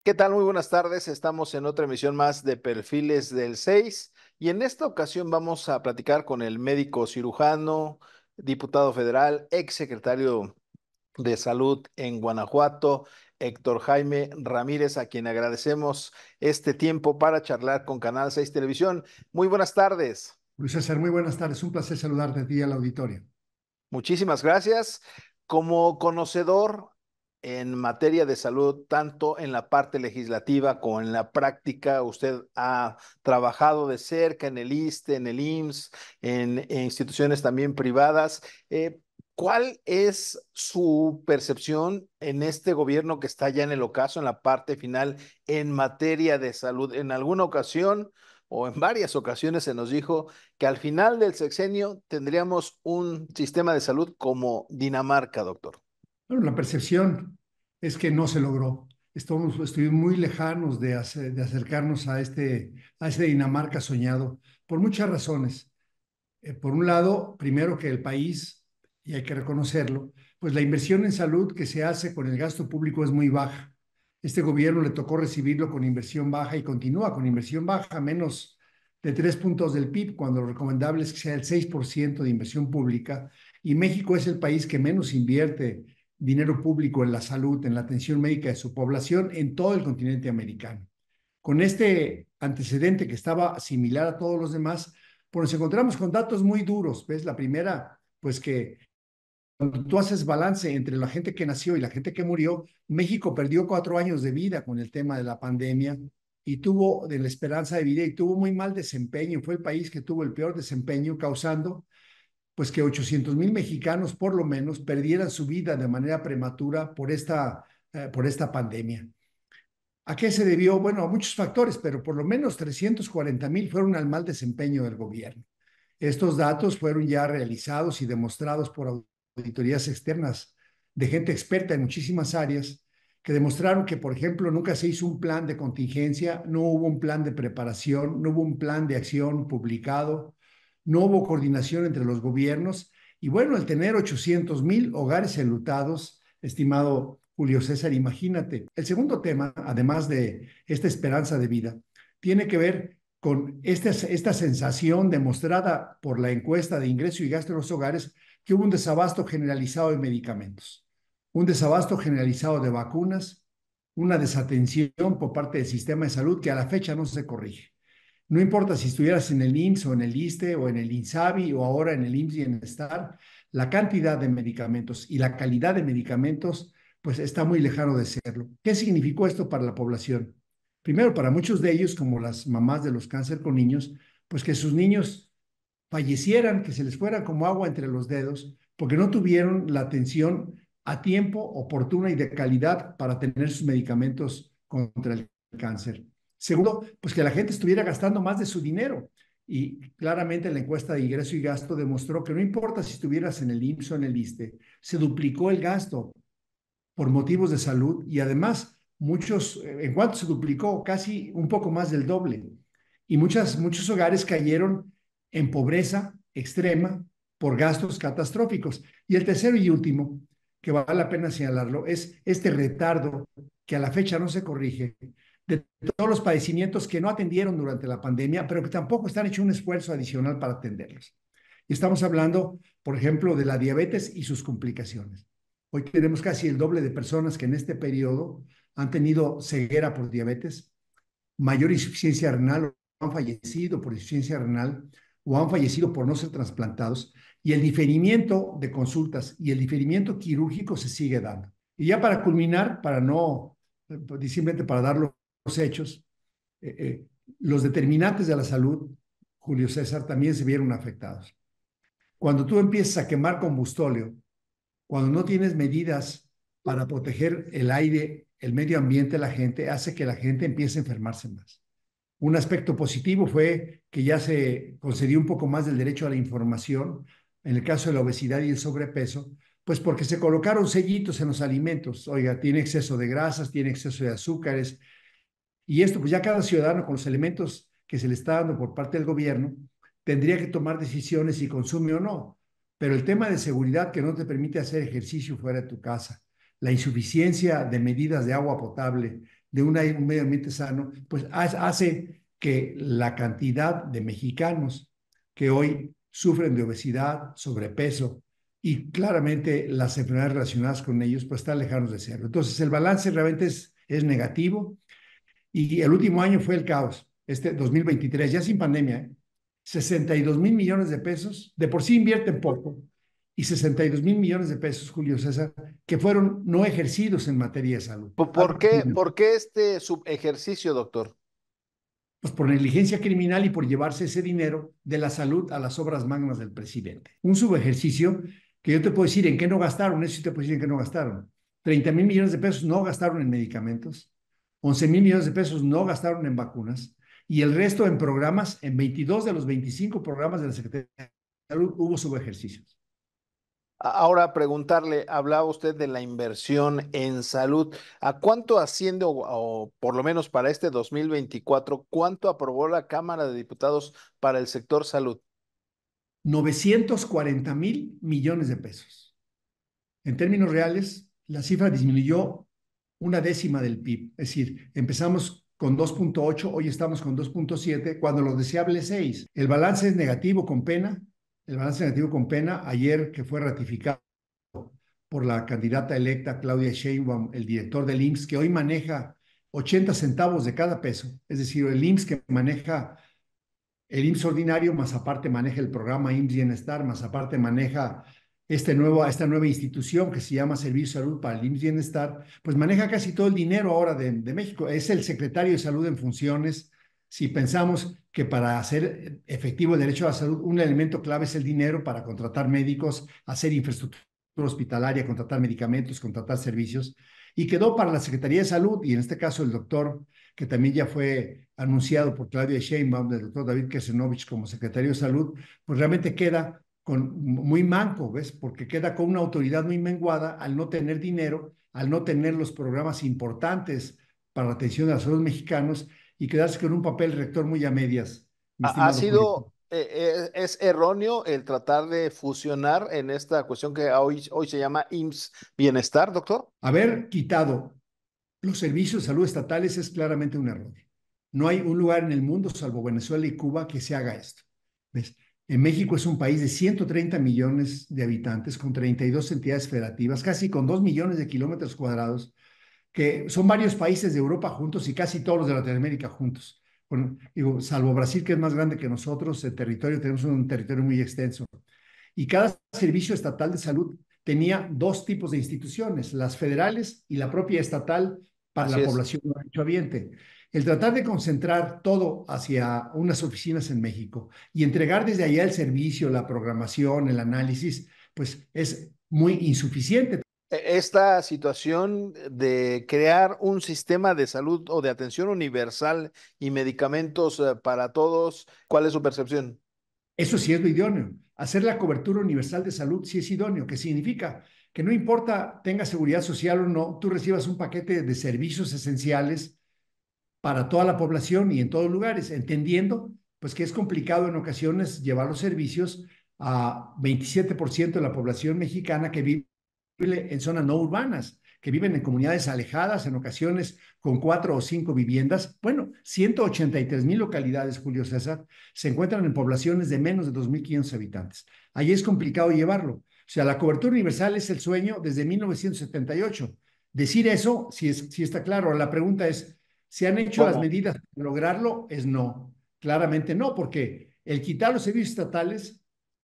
¿Qué tal? Muy buenas tardes. Estamos en otra emisión más de Perfiles del 6 y en esta ocasión vamos a platicar con el médico cirujano, diputado federal, ex secretario de Salud en Guanajuato, Héctor Jaime Ramírez, a quien agradecemos este tiempo para charlar con Canal 6 Televisión. Muy buenas tardes. Luis César, muy buenas tardes. Un placer saludarte a ti y al auditorio. Muchísimas gracias. Como conocedor en materia de salud, tanto en la parte legislativa como en la práctica, usted ha trabajado de cerca en el ISSSTE, en el IMSS, en instituciones también privadas. ¿Cuál es su percepción en este gobierno que está ya en el ocaso, en la parte final, en materia de salud? En alguna ocasión o en varias ocasiones se nos dijo que al final del sexenio tendríamos un sistema de salud como Dinamarca, doctor. Bueno, la percepción es que no se logró. Estuvimos muy lejanos de acercarnos a este Dinamarca soñado por muchas razones. Por un lado, primero que el país, y hay que reconocerlo, pues la inversión en salud que se hace con el gasto público es muy baja. Este gobierno le tocó recibirlo con inversión baja y continúa con inversión baja, menos de 3 puntos del PIB, cuando lo recomendable es que sea el 6% de inversión pública. Y México es el país que menos invierte dinero público en la salud, en la atención médica de su población en todo el continente americano. Con este antecedente que estaba similar a todos los demás, pues nos encontramos con datos muy duros. ¿Ves? La primera, pues que cuando tú haces balance entre la gente que nació y la gente que murió, México perdió 4 años de vida con el tema de la pandemia y tuvo de la esperanza de vida y tuvo muy mal desempeño. Fue el país que tuvo el peor desempeño, causando pues que 800,000 mexicanos por lo menos perdieran su vida de manera prematura por esta pandemia. ¿A qué se debió? Bueno, a muchos factores, pero por lo menos 340,000 fueron al mal desempeño del gobierno. Estos datos fueron ya realizados y demostrados por auditorías externas de gente experta en muchísimas áreas que demostraron que, por ejemplo, nunca se hizo un plan de contingencia, no hubo un plan de preparación, no hubo un plan de acción publicado, no hubo coordinación entre los gobiernos y bueno, el tener 800,000 hogares enlutados, estimado Julio César, imagínate. El segundo tema, además de esta esperanza de vida, tiene que ver con esta sensación demostrada por la encuesta de ingreso y gasto en los hogares que hubo un desabasto generalizado de medicamentos, un desabasto generalizado de vacunas, una desatención por parte del sistema de salud que a la fecha no se corrige. No importa si estuvieras en el IMSS o en el ISSSTE o en el INSABI o ahora en el IMSS Bienestar, la cantidad de medicamentos y la calidad de medicamentos pues está muy lejano de serlo. ¿Qué significó esto para la población? Primero, para muchos de ellos, como las mamás de los cáncer con niños, pues que sus niños fallecieran, que se les fuera como agua entre los dedos, porque no tuvieron la atención a tiempo, oportuna y de calidad para tener sus medicamentos contra el cáncer. Segundo, pues que la gente estuviera gastando más de su dinero. Y claramente la encuesta de ingreso y gasto demostró que no importa si estuvieras en el IMSS o en el ISSSTE, se duplicó el gasto por motivos de salud y además en cuanto se duplicó, casi un poco más del doble. Y muchos hogares cayeron en pobreza extrema por gastos catastróficos. Y el tercero y último, que vale la pena señalarlo, es este retardo que a la fecha no se corrige de todos los padecimientos que no atendieron durante la pandemia, pero que tampoco están hecho un esfuerzo adicional para atenderlos. Y estamos hablando, por ejemplo, de la diabetes y sus complicaciones. Hoy tenemos casi el doble de personas que en este periodo han tenido ceguera por diabetes, mayor insuficiencia renal o han fallecido por insuficiencia renal o han fallecido por no ser trasplantados y el diferimiento de consultas y el diferimiento quirúrgico se sigue dando. Y ya para culminar, simplemente para dar los hechos, los determinantes de la salud, Julio César, también se vieron afectados. Cuando tú empiezas a quemar combustóleo, cuando no tienes medidas para proteger el aire, el medio ambiente, la gente, hace que la gente empiece a enfermarse más. Un aspecto positivo fue que ya se concedió un poco más del derecho a la información en el caso de la obesidad y el sobrepeso, pues porque se colocaron sellitos en los alimentos. Oiga, tiene exceso de grasas, tiene exceso de azúcares, y esto, pues ya cada ciudadano con los elementos que se le está dando por parte del gobierno, tendría que tomar decisiones si consume o no. Pero el tema de seguridad que no te permite hacer ejercicio fuera de tu casa, la insuficiencia de medidas de agua potable, de un medio ambiente sano, pues hace que la cantidad de mexicanos que hoy sufren de obesidad, sobrepeso y claramente las enfermedades relacionadas con ellos, pues están lejanos de cero. Entonces, el balance realmente es negativo y el último año fue el caos, este 2023, ya sin pandemia, ¿eh? 62,000 millones de pesos, de por sí invierten poco, y 62,000 millones de pesos, Julio César, que fueron no ejercidos en materia de salud. Por qué este subejercicio, doctor? Pues por negligencia criminal y por llevarse ese dinero de la salud a las obras magnas del presidente. Un subejercicio que yo te puedo decir en qué no gastaron, eso sí te puedo decir en qué no gastaron. 30,000 millones de pesos no gastaron en medicamentos, 11,000 millones de pesos no gastaron en vacunas y el resto en programas, en 22 de los 25 programas de la Secretaría de Salud hubo subejercicios. Ahora preguntarle, hablaba usted de la inversión en salud. ¿A cuánto asciende, o por lo menos para este 2024, cuánto aprobó la Cámara de Diputados para el sector salud? 940,000 millones de pesos. En términos reales, la cifra disminuyó una décima del PIB. Es decir, empezamos con 2,8, hoy estamos con 2,7, cuando lo deseable es 6. El balance es negativo con pena. El balance negativo con pena, ayer que fue ratificado por la candidata electa Claudia Sheinbaum, el director del IMSS, que hoy maneja 80 centavos de cada peso. Es decir, el IMSS que maneja el IMSS ordinario, más aparte maneja el programa IMSS Bienestar, más aparte maneja esta nueva institución que se llama Servicio de Salud para el IMSS Bienestar, pues maneja casi todo el dinero ahora de México. Es el secretario de Salud en funciones. Si pensamos que para hacer efectivo el derecho a la salud, un elemento clave es el dinero para contratar médicos, hacer infraestructura hospitalaria, contratar medicamentos, contratar servicios, y quedó para la Secretaría de Salud, y en este caso el doctor que también ya fue anunciado por Claudia Sheinbaum, del doctor David Kesenovich como secretario de Salud, pues realmente queda muy manco, ¿ves? Porque queda con una autoridad muy menguada al no tener dinero, al no tener los programas importantes para la atención de la salud mexicanos y quedarse con un papel rector muy a medias, mi ¿Ha estimado Julio. sido, es erróneo el tratar de fusionar en esta cuestión que hoy se llama IMSS Bienestar, doctor? Haber quitado los servicios de salud estatales es claramente un error. No hay un lugar en el mundo, salvo Venezuela y Cuba, que se haga esto. ¿Ves? En México es un país de 130 millones de habitantes, con 32 entidades federativas, casi con 2 millones de kilómetros cuadrados, que son varios países de Europa juntos y casi todos los de Latinoamérica juntos. Bueno, digo, salvo Brasil, que es más grande que nosotros, el territorio, tenemos un territorio muy extenso. Y cada servicio estatal de salud tenía dos tipos de instituciones, las federales y la propia estatal para Así la es. población derechohabiente. El tratar de concentrar todo hacia unas oficinas en México y entregar desde allá el servicio, la programación, el análisis, pues es muy insuficiente. Esta situación de crear un sistema de salud o de atención universal y medicamentos para todos, ¿cuál es su percepción? Eso sí es lo idóneo. Hacer la cobertura universal de salud sí es idóneo, que significa que no importa tenga seguridad social o no, tú recibas un paquete de servicios esenciales para toda la población y en todos lugares, entendiendo pues que es complicado en ocasiones llevar los servicios a 27% de la población mexicana que vive en zonas no urbanas, que viven en comunidades alejadas, en ocasiones con 4 o 5 viviendas. Bueno, 183,000 localidades, Julio César, se encuentran en poblaciones de menos de 2,500 habitantes. Ahí es complicado llevarlo. O sea, la cobertura universal es el sueño desde 1978. Decir eso, si está claro. La pregunta es, ¿se han hecho las ¿Cómo? medidas para lograrlo? Es no. Claramente no, porque el quitar los servicios estatales,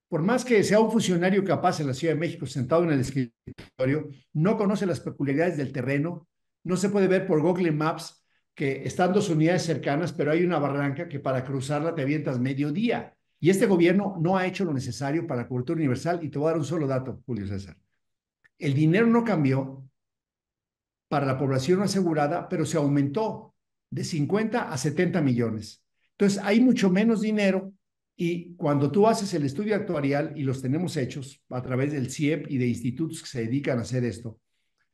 por más que sea un funcionario capaz en la Ciudad de México sentado en el escritorio, no conoce las peculiaridades del terreno, no se puede ver por Google Maps que están dos unidades cercanas, pero hay una barranca que para cruzarla te avientas medio día. Y este gobierno no ha hecho lo necesario para la cobertura universal. Y te voy a dar un solo dato, Julio César. El dinero no cambió para la población asegurada, pero se aumentó de 50 a 70 millones. Entonces, hay mucho menos dinero y cuando tú haces el estudio actuarial, y los tenemos hechos a través del CIEP y de institutos que se dedican a hacer esto,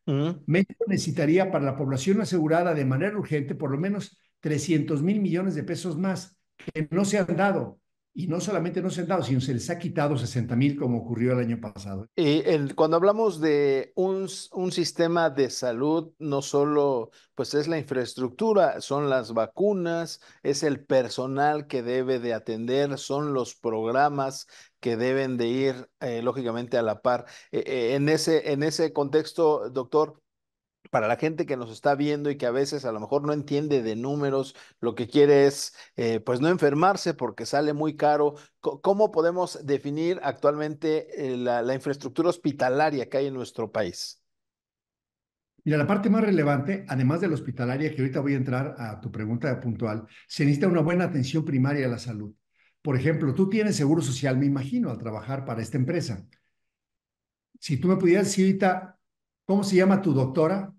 Ujú. México necesitaría para la población asegurada de manera urgente por lo menos 300,000 millones de pesos más que no se han dado. Y no solamente no se han dado, sino se les ha quitado 60,000 como ocurrió el año pasado. Y cuando hablamos de un sistema de salud, no solo pues es la infraestructura, son las vacunas, es el personal que debe de atender, son los programas que deben de ir lógicamente a la par. En ese contexto, doctor, para la gente que nos está viendo y que a veces a lo mejor no entiende de números, lo que quiere es pues no enfermarse porque sale muy caro. ¿Cómo podemos definir actualmente la infraestructura hospitalaria que hay en nuestro país? Mira, la parte más relevante, además de la hospitalaria, que ahorita voy a entrar a tu pregunta puntual, se necesita una buena atención primaria a la salud. Por ejemplo, tú tienes seguro social, me imagino, al trabajar para esta empresa. Si tú me pudieras decir ahorita, ¿cómo se llama tu doctora?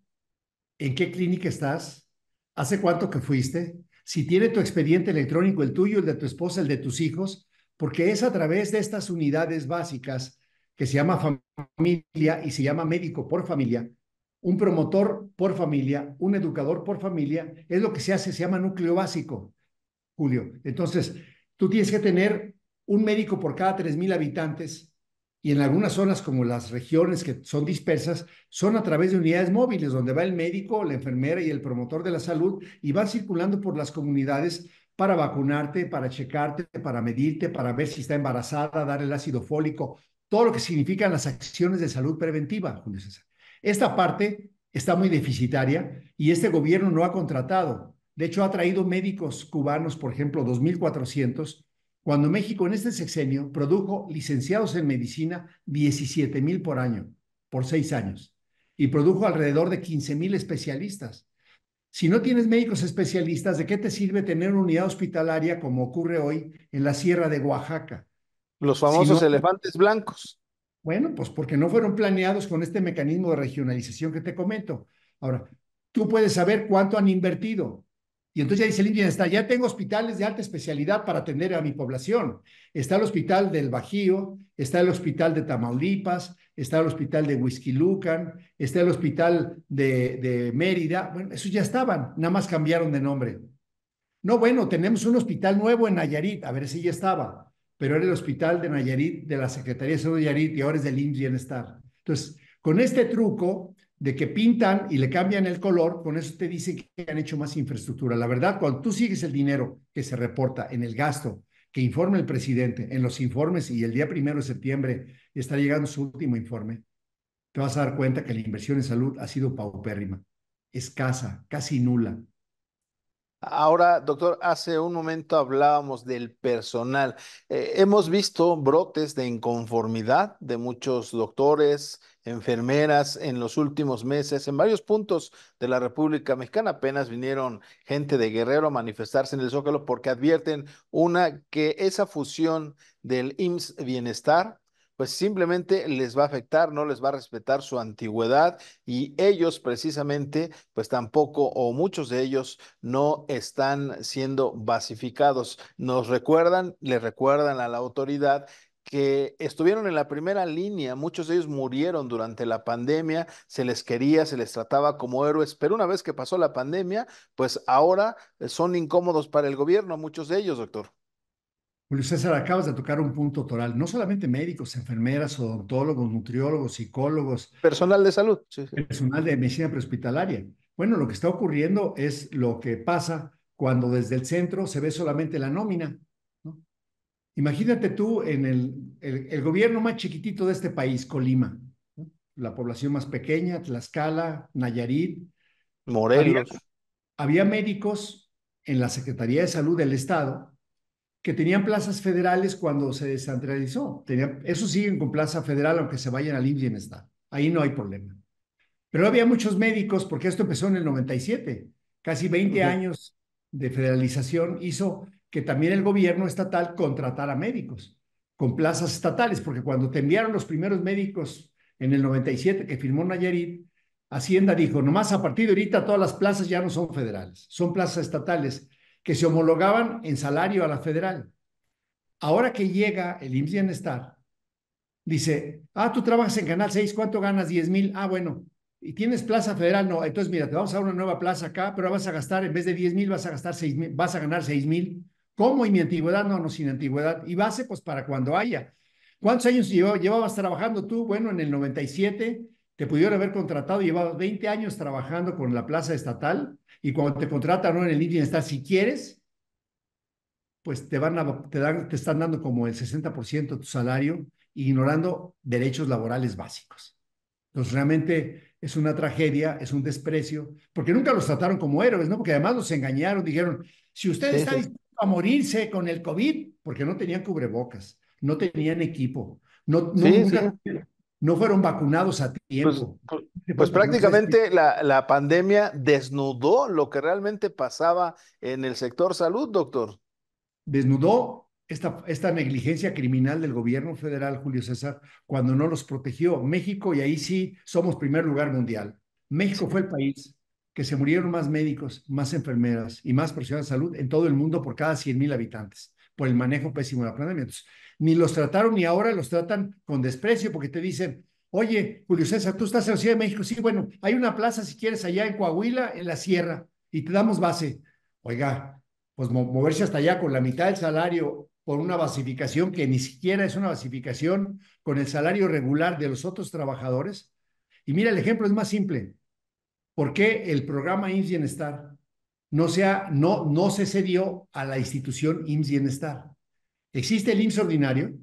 ¿En qué clínica estás? ¿Hace cuánto que fuiste? Si tiene tu expediente electrónico, el tuyo, el de tu esposa, el de tus hijos, porque es a través de estas unidades básicas que se llama familia y se llama médico por familia, un promotor por familia, un educador por familia, es lo que se hace, se llama núcleo básico, Julio. Entonces, tú tienes que tener un médico por cada 3,000 habitantes y en algunas zonas como las regiones que son dispersas, son a través de unidades móviles donde va el médico, la enfermera y el promotor de la salud y van circulando por las comunidades para vacunarte, para checarte, para medirte, para ver si está embarazada, dar el ácido fólico, todo lo que significan las acciones de salud preventiva, Julio César. Esta parte está muy deficitaria y este gobierno no ha contratado. De hecho, ha traído médicos cubanos, por ejemplo, 2,400, cuando México en este sexenio produjo licenciados en medicina 17,000 por año, por 6 años, y produjo alrededor de 15,000 especialistas. Si no tienes médicos especialistas, ¿de qué te sirve tener una unidad hospitalaria como ocurre hoy en la Sierra de Oaxaca? Los Si famosos no, elefantes blancos. bueno, pues porque no fueron planeados con este mecanismo de regionalización que te comento. Ahora, tú puedes saber cuánto han invertido. Y entonces ya dice el bienestar, ya tengo hospitales de alta especialidad para atender a mi población. Está el hospital del Bajío, está el hospital de Tamaulipas, está el hospital de Huixquilucan, está el hospital de Mérida. Bueno, esos ya estaban, nada más cambiaron de nombre. No, bueno, tenemos un hospital nuevo en Nayarit, a ver si ya estaba, pero era el hospital de Nayarit, de la Secretaría de Salud de Nayarit y ahora es del IMSS Bienestar. Entonces, con este truco de que pintan y le cambian el color, con eso te dicen que han hecho más infraestructura. La verdad, cuando tú sigues el dinero que se reporta en el gasto que informa el presidente, en los informes, y el día 1 de septiembre está llegando su último informe, te vas a dar cuenta que la inversión en salud ha sido paupérrima, escasa, casi nula. Ahora, doctor, hace un momento hablábamos del personal. Hemos visto brotes de inconformidad de muchos doctores, enfermeras en los últimos meses. En varios puntos de la República Mexicana apenas vinieron gente de Guerrero a manifestarse en el Zócalo porque advierten que esa fusión del IMSS Bienestar pues simplemente les va a afectar, no les va a respetar su antigüedad y ellos precisamente pues tampoco o muchos de ellos no están siendo basificados. Le recuerdan a la autoridad que estuvieron en la primera línea, muchos de ellos murieron durante la pandemia, se les quería, se les trataba como héroes, pero una vez que pasó la pandemia, pues ahora son incómodos para el gobierno, muchos de ellos, doctor. Julio César, acabas de tocar un punto toral. No solamente médicos, enfermeras, odontólogos, nutriólogos, psicólogos, Personal de salud, sí, sí. personal de medicina prehospitalaria. Bueno, lo que está ocurriendo es lo que pasa cuando desde el centro se ve solamente la nómina, ¿no? Imagínate tú en el gobierno más chiquitito de este país, Colima, ¿no? La población más pequeña, Tlaxcala, Nayarit. Había, Morelos. había médicos en la Secretaría de Salud del Estado que tenían plazas federales cuando se descentralizó. Eso siguen con plaza federal, aunque se vayan al IMSS Bienestar. Ahí no hay problema. Pero había muchos médicos, porque esto empezó en el 97, casi 20 Ujú. años de federalización hizo que también el gobierno estatal contratara médicos con plazas estatales, porque cuando te enviaron los primeros médicos en el 97 que firmó Nayarit, Hacienda dijo, nomás a partir de ahorita todas las plazas ya no son federales, son plazas estatales que se homologaban en salario a la federal. Ahora que llega el IMSS Bienestar, dice, tú trabajas en Canal 6, ¿cuánto ganas? 10,000. Bueno, ¿y tienes plaza federal? No, entonces mira, te vamos a dar una nueva plaza acá, pero vas a gastar, en vez de 10,000, vas a gastar 6,000, vas a ganar 6,000. ¿Cómo? ¿Y mi antigüedad? No, no, sin antigüedad. Y base, pues para cuando haya. ¿Cuántos años llevabas trabajando tú? Bueno, en el 97 te pudieron haber contratado, llevabas 20 años trabajando con la plaza estatal, y cuando te contratan, ¿no?, en el Bienestar, si quieres, pues te están dando como el 60% de tu salario, ignorando derechos laborales básicos. Entonces, realmente es una tragedia, es un desprecio, porque nunca los trataron como héroes, ¿no? Porque además los engañaron, dijeron, si usted Sí, está sí. dispuesto a morirse con el COVID, porque no tenían cubrebocas, no tenían equipo, no, no, Sí, sí. nunca, no fueron vacunados a Pues, tiempo. pues, Fue pues porque no se prácticamente la pandemia desnudó lo que realmente pasaba en el sector salud, doctor. desnudó esta negligencia criminal del gobierno federal, Julio César, cuando no los protegió. México, y ahí sí somos primer lugar mundial. México fue el país que se murieron más médicos, más enfermeras y más profesionales de salud en todo el mundo por cada 100,000 habitantes, por el manejo pésimo de la pandemia. Entonces, ni los trataron ni ahora los tratan con desprecio porque te dicen, oye, Julio César, tú estás en la Ciudad de México. Sí, bueno, hay una plaza si quieres allá en Coahuila, en la Sierra, y te damos base. Oiga, pues moverse hasta allá con la mitad del salario por una basificación que ni siquiera es una basificación con el salario regular de los otros trabajadores. Y mira, el ejemplo es más simple. ¿Por qué el programa IMSS Bienestar no se cedió a la institución IMSS Bienestar? Existe el IMSS ordinario,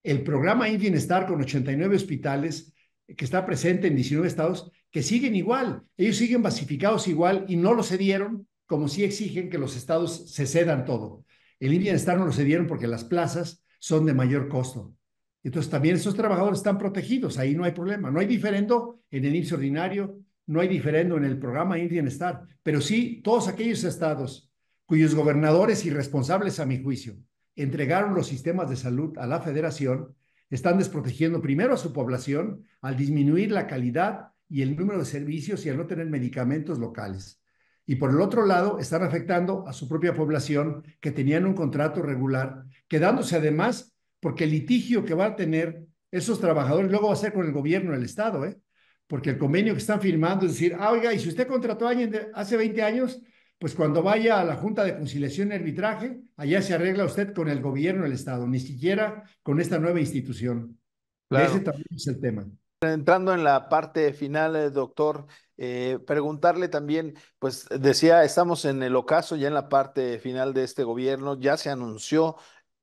el programa IMSS Bienestar con 89 hospitales que está presente en 19 estados, que siguen igual. Ellos siguen basificados igual y no lo cedieron, como si exigen que los estados se cedan todo. El IMSS Bienestar no lo cedieron porque las plazas son de mayor costo. Entonces también esos trabajadores están protegidos, ahí no hay problema. No hay diferendo en el IMSS ordinario, no hay diferendo en el programa IMSS Bienestar, pero sí todos aquellos estados cuyos gobernadores irresponsables, a mi juicio, entregaron los sistemas de salud a la federación, están desprotegiendo primero a su población al disminuir la calidad y el número de servicios y al no tener medicamentos locales. Y por el otro lado, están afectando a su propia población que tenían un contrato regular, quedándose además porque el litigio que va a tener esos trabajadores luego va a ser con el gobierno del Estado, ¿eh? Porque el convenio que están firmando es decir, oiga, y si usted contrató a alguien hace 20 años, pues cuando vaya a la Junta de Conciliación y Arbitraje, allá se arregla usted con el gobierno del Estado, ni siquiera con esta nueva institución. De ese Claro. también es el tema. Entrando en la parte final, doctor, preguntarle también, pues decía, estamos en el ocaso, ya en la parte final de este gobierno, ya se anunció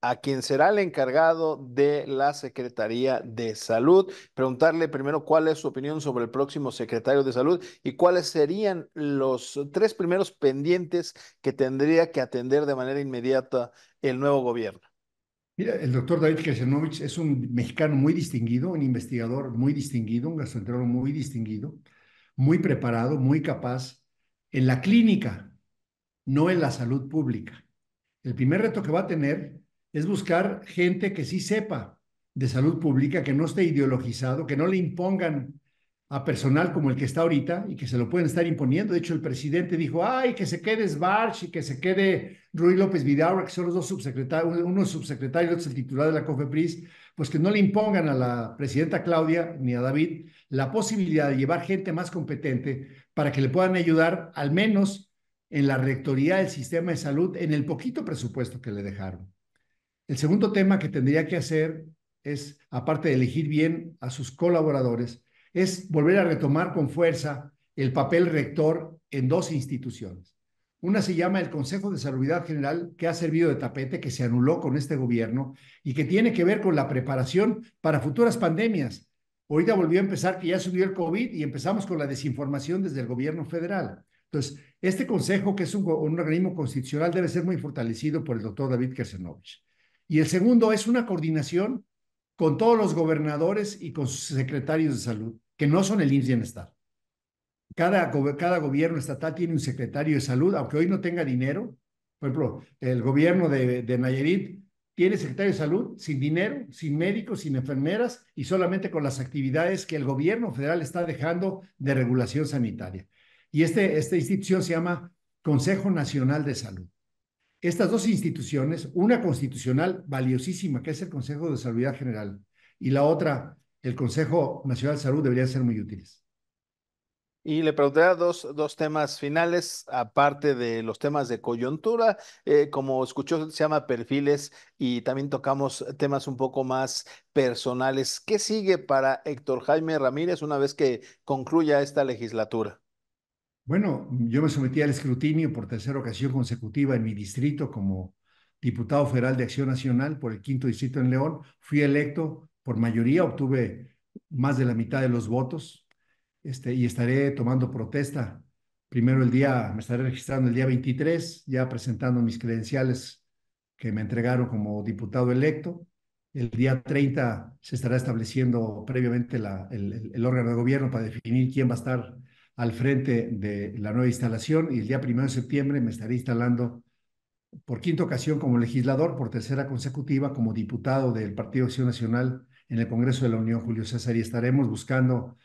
a quien será el encargado de la Secretaría de Salud. Preguntarle primero cuál es su opinión sobre el próximo secretario de Salud y cuáles serían los tres primeros pendientes que tendría que atender de manera inmediata el nuevo gobierno. Mira, el doctor David Kesenovich es un mexicano muy distinguido, un investigador muy distinguido, un gastroenterólogo muy distinguido, muy preparado, muy capaz en la clínica, no en la salud pública. El primer reto que va a tener es buscar gente que sí sepa de salud pública, que no esté ideologizado, que no le impongan a personal como el que está ahorita y que se lo pueden estar imponiendo. De hecho, el presidente dijo, ay, que se quede Sbarch y que se quede Ruy López Vidaurre, que son los dos subsecretarios, uno es subsecretario y otro es el titular de la COFEPRIS, pues que no le impongan a la presidenta Claudia ni a David la posibilidad de llevar gente más competente para que le puedan ayudar al menos en la rectoría del sistema de salud en el poquito presupuesto que le dejaron. El segundo tema que tendría que hacer es, aparte de elegir bien a sus colaboradores, es volver a retomar con fuerza el papel rector en dos instituciones. Una se llama el Consejo de Salubridad General, que ha servido de tapete, que se anuló con este gobierno y que tiene que ver con la preparación para futuras pandemias. Ahorita volvió a empezar que ya subió el COVID y empezamos con la desinformación desde el gobierno federal. Entonces, este consejo, que es un organismo constitucional, debe ser muy fortalecido por el doctor David Kersenovich. Y el segundo es una coordinación con todos los gobernadores y con sus secretarios de salud, que no son el IMSS Bienestar. Cada gobierno estatal tiene un secretario de salud, aunque hoy no tenga dinero. Por ejemplo, el gobierno de Nayarit tiene secretario de salud sin dinero, sin médicos, sin enfermeras y solamente con las actividades que el gobierno federal está dejando de regulación sanitaria. Y esta institución se llama Consejo Nacional de Salud. Estas dos instituciones, una constitucional valiosísima, que es el Consejo de Salud General, y la otra, el Consejo Nacional de Salud, deberían ser muy útiles. Y le preguntaría dos temas finales, aparte de los temas de coyuntura, como escuchó, se llama perfiles y también tocamos temas un poco más personales. ¿Qué sigue para Héctor Jaime Ramírez una vez que concluya esta legislatura? Bueno, yo me sometí al escrutinio por tercera ocasión consecutiva en mi distrito como diputado federal de Acción Nacional por el quinto distrito en León. Fui electo por mayoría, obtuve más de la mitad de los votos, y estaré tomando protesta. Primero me estaré registrando el día 23, ya presentando mis credenciales que me entregaron como diputado electo. El día 30 se estará estableciendo previamente el órgano de gobierno para definir quién va a estar al frente de la nueva instalación y el día 1 de septiembre me estaré instalando por quinta ocasión como legislador, por tercera consecutiva como diputado del Partido Acción Nacional en el Congreso de la Unión, Julio César, y estaremos buscando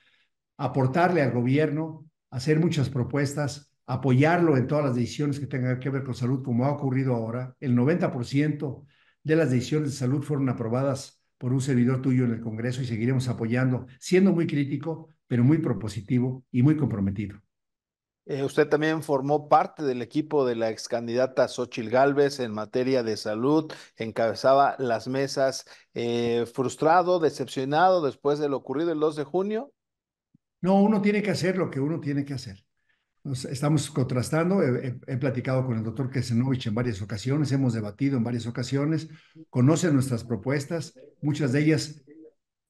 aportarle al gobierno, hacer muchas propuestas, apoyarlo en todas las decisiones que tengan que ver con salud, como ha ocurrido ahora. El 90% de las decisiones de salud fueron aprobadas por un servidor tuyo en el Congreso y seguiremos apoyando, siendo muy crítico, pero muy propositivo y muy comprometido. Usted también formó parte del equipo de la ex candidata Xóchitl Gálvez en materia de salud, encabezaba las mesas, frustrado, decepcionado después de lo ocurrido el 2 de junio. No, uno tiene que hacer lo que uno tiene que hacer. Estamos contrastando, he platicado con el doctor Kesenovich en varias ocasiones, hemos debatido en varias ocasiones, conoce nuestras propuestas, muchas de ellas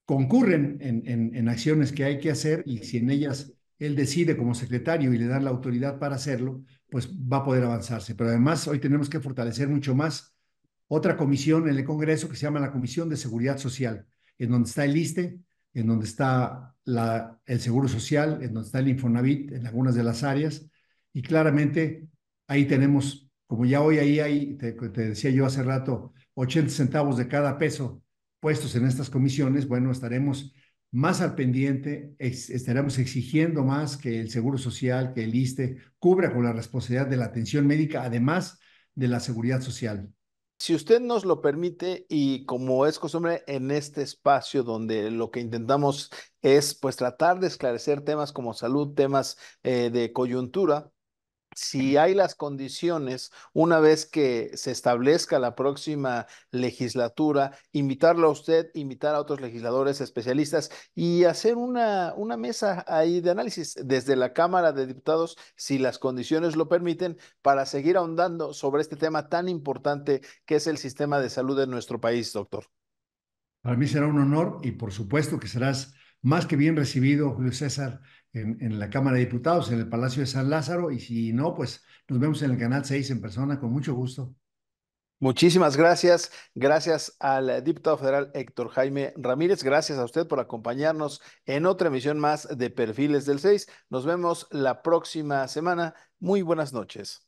concurren en acciones que hay que hacer y si en ellas él decide como secretario y le dan la autoridad para hacerlo, pues va a poder avanzarse. Pero además hoy tenemos que fortalecer mucho más otra comisión en el Congreso que se llama la Comisión de Seguridad Social, en donde está el ISSSTE, en donde está el Seguro Social, en donde está el Infonavit, en algunas de las áreas, y claramente ahí tenemos, como ya hoy ahí hay, te decía yo hace rato, 80 centavos de cada peso puestos en estas comisiones, bueno, estaremos más al pendiente, estaremos exigiendo más que el Seguro Social, que el ISSSTE cubra con la responsabilidad de la atención médica, además de la seguridad social. Si usted nos lo permite y como es costumbre en este espacio donde lo que intentamos es pues tratar de esclarecer temas como salud, temas de coyuntura, si hay las condiciones, una vez que se establezca la próxima legislatura, invitarlo a usted, invitar a otros legisladores especialistas y hacer una mesa ahí de análisis desde la Cámara de Diputados, si las condiciones lo permiten, para seguir ahondando sobre este tema tan importante que es el sistema de salud de nuestro país, doctor. Para mí será un honor y por supuesto que serás más que bien recibido, Julio César, en la Cámara de Diputados, en el Palacio de San Lázaro, y si no, pues nos vemos en el Canal 6 en persona, con mucho gusto. Muchísimas gracias. Gracias al diputado federal Héctor Jaime Ramírez. Gracias a usted por acompañarnos en otra emisión más de Perfiles del 6. Nos vemos la próxima semana. Muy buenas noches.